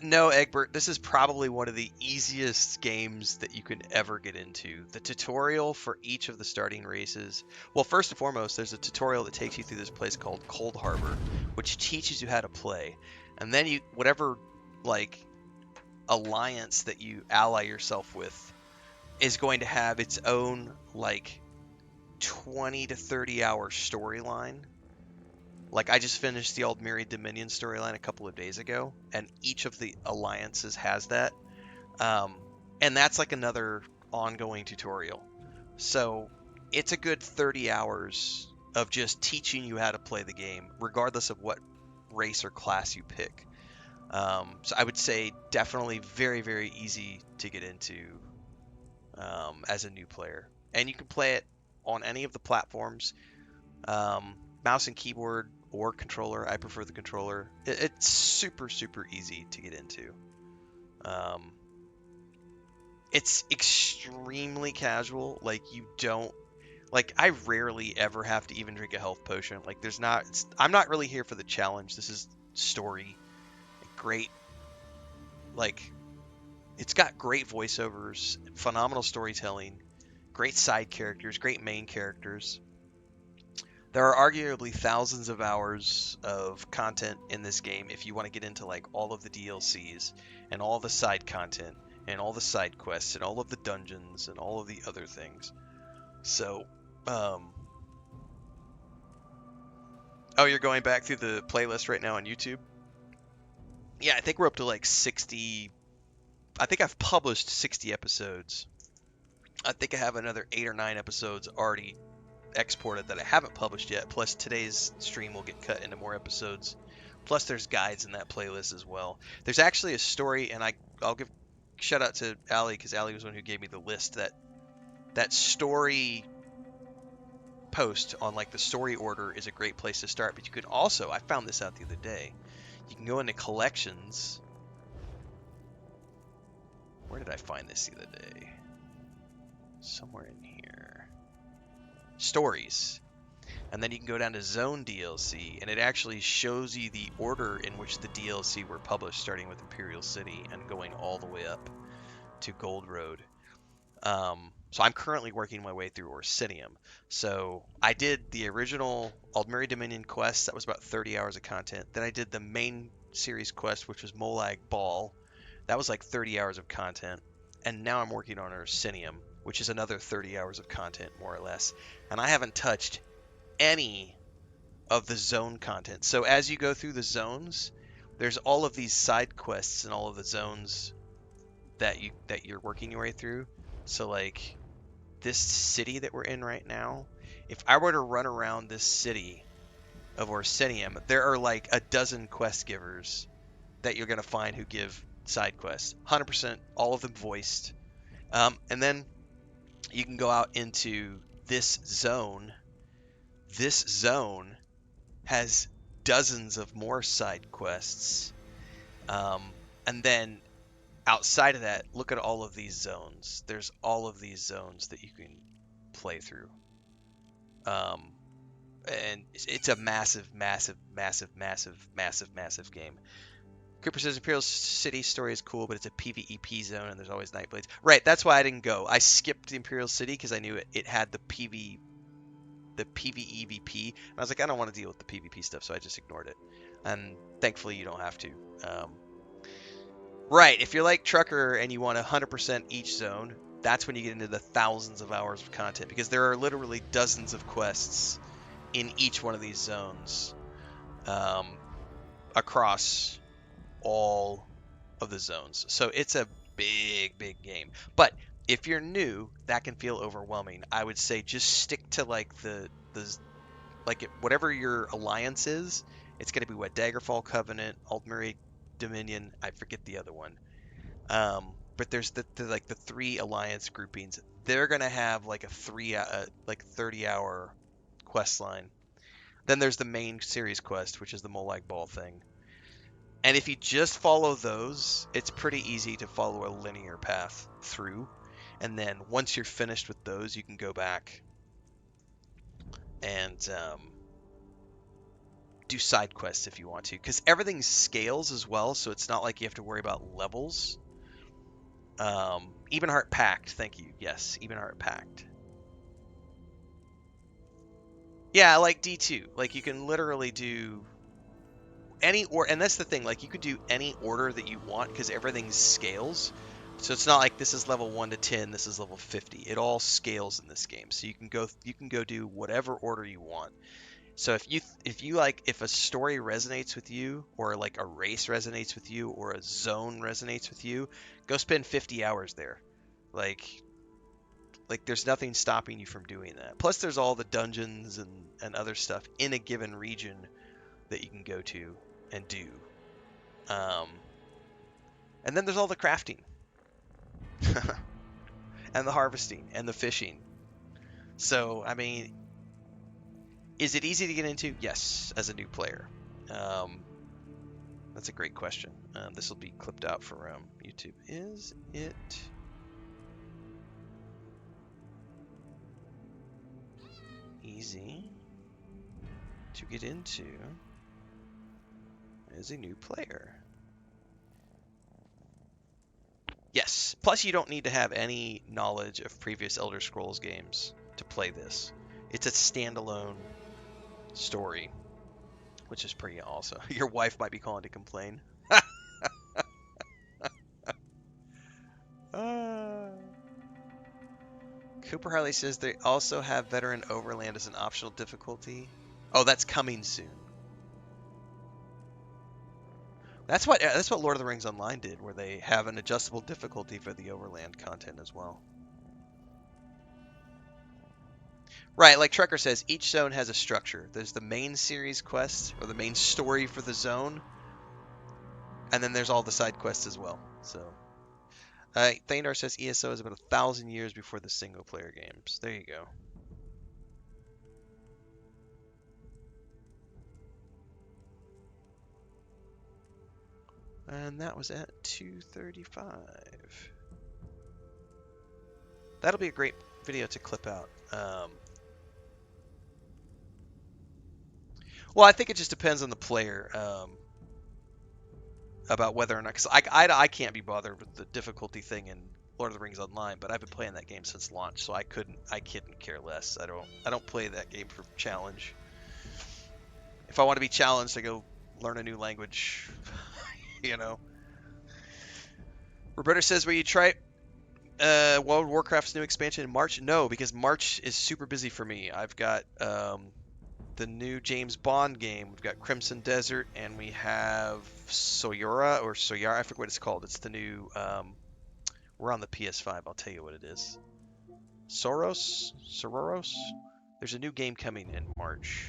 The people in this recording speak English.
No, Egbert, this is probably one of the easiest games that you can ever get into. The tutorial for each of the starting races. Well, first and foremost, there's a tutorial that takes you through this place called Cold Harbor, which teaches you how to play. And then whatever, like, alliance that you ally yourself with is going to have its own, like, 20 to 30 hour storyline. Like I just finished the Aldmeri Dominion storyline a couple of days ago, and each of the alliances has that. Um, and that's like another ongoing tutorial. So it's a good 30 hours of just teaching you how to play the game, regardless of what race or class you pick. So I would say definitely very, very easy to get into as a new player. And you can play it on any of the platforms. Mouse and keyboard or controller. I prefer the controller. It's super, super easy to get into. Um, it's extremely casual. Like you don't like I rarely ever have to even drink a health potion. Like I'm not really here for the challenge. This is story. Great like it's got great voiceovers, phenomenal storytelling, great side characters, great main characters. There are arguably thousands of hours of content in this game if you want to get into like all of the DLCs and all the side content and all the side quests and all of the dungeons and all of the other things. So, oh, you're going back through the playlist right now on YouTube? Yeah, I think we're up to like 60. I think I've published 60 episodes. I think I have another 8 or 9 episodes already exported that I haven't published yet. Plus today's stream will get cut into more episodes. Plus there's guides in that playlist as well. There's actually a story, and I'll give shout out to Allie because Allie was the one who gave me the list. That story post on like the story order is a great place to start. But you can also, I found this out the other day, you can go into collections. Where did I find this the other day? Somewhere in here. Stories. And then you can go down to Zone DLC, and it actually shows you the order in which the DLC were published, starting with Imperial City and going all the way up to Gold Road. So I'm currently working my way through Orsinium. So I did the original Aldmeri Dominion quest, that was about 30 hours of content. Then I did the main series quest, which was Molag Bal. That was like 30 hours of content. And now I'm working on Orsinium, which is another 30 hours of content, more or less. And I haven't touched any of the zone content. So as you go through the zones, there's all of these side quests and all of the zones that you're working your way through. So like this city that we're in right now, if I were to run around this city of Orsinium, there are like a dozen quest givers that you're gonna find who give side quests. 100%, all of them voiced. And then you can go out into this zone. This zone has dozens of more side quests. And then outside of that, look at all of these zones. There's all of these zones that you can play through. And it's a massive, massive, massive, massive, massive, massive game. Cooper says Imperial City story is cool, but it's a PvEP zone and there's always Nightblades. Right, that's why I didn't go. I skipped the Imperial City because I knew it had the PvEVP. And I was like, I don't want to deal with the PvP stuff, so I just ignored it. And thankfully, you don't have to. Right, if you're like Trucker and you want 100% each zone, that's when you get into the thousands of hours of content, because there are literally dozens of quests in each one of these zones across all of the zones. So it's a big, big game. But if you're new, that can feel overwhelming. I would say just stick to like whatever your alliance is. It's going to be what Daggerfall Covenant, Altmeri Dominion. I forget the other one. But there's the 3 alliance groupings. They're going to have like a 30-hour quest line. Then there's the main series quest, which is the Molag Bal thing. And if you just follow those, it's pretty easy to follow a linear path through. And then once you're finished with those, you can go back and do side quests if you want to, because everything scales as well, so it's not like you have to worry about levels. Even Heart Pact, thank you. Yes, Even Heart Pact. Yeah, like D2. Like you can literally do any and that's the thing. Like you could do any order that you want because everything scales. So it's not like this is level 1 to 10, this is level 50. It all scales in this game. So you can go do whatever order you want. So if you like if a story resonates with you or like a race resonates with you or a zone resonates with you, go spend 50 hours there. Like there's nothing stopping you from doing that. Plus there's all the dungeons and other stuff in a given region that you can go to and do. Um, and then there's all the crafting and the harvesting and the fishing. So, I mean, is it easy to get into? Yes, as a new player. Um, that's a great question. This will be clipped out for YouTube. Is it easy to get into as a new player? Yes. Plus, you don't need to have any knowledge of previous Elder Scrolls games to play this. It's a standalone story, which is pretty awesome. Your wife might be calling to complain. uh, Cooper Harley says they also have Veteran Overland as an optional difficulty. Oh, that's coming soon. That's what Lord of the Rings Online did, where they have an adjustable difficulty for the Overland content as well. Right, like Trekker says, each zone has a structure. There's the main series quest, or the main story for the zone, and then there's all the side quests as well. So, Thandar says ESO is about 1,000 years before the single-player games. There you go. And that was at 2:35. That'll be a great video to clip out. Well, I think it just depends on the player about whether or not. Because I can't be bothered with the difficulty thing in Lord of the Rings Online, but I've been playing that game since launch, so I couldn't care less. I don't play that game for challenge. If I want to be challenged, I go learn a new language. you know. Roberta says, "Will you try World of Warcraft's new expansion in March?" No, because March is super busy for me. I've got the new James Bond game. We've got Crimson Desert, and we have Soyora or Soyara. I forget what it's called. It's the new. We're on the PS5. I'll tell you what it is. Sororos. There's a new game coming in March.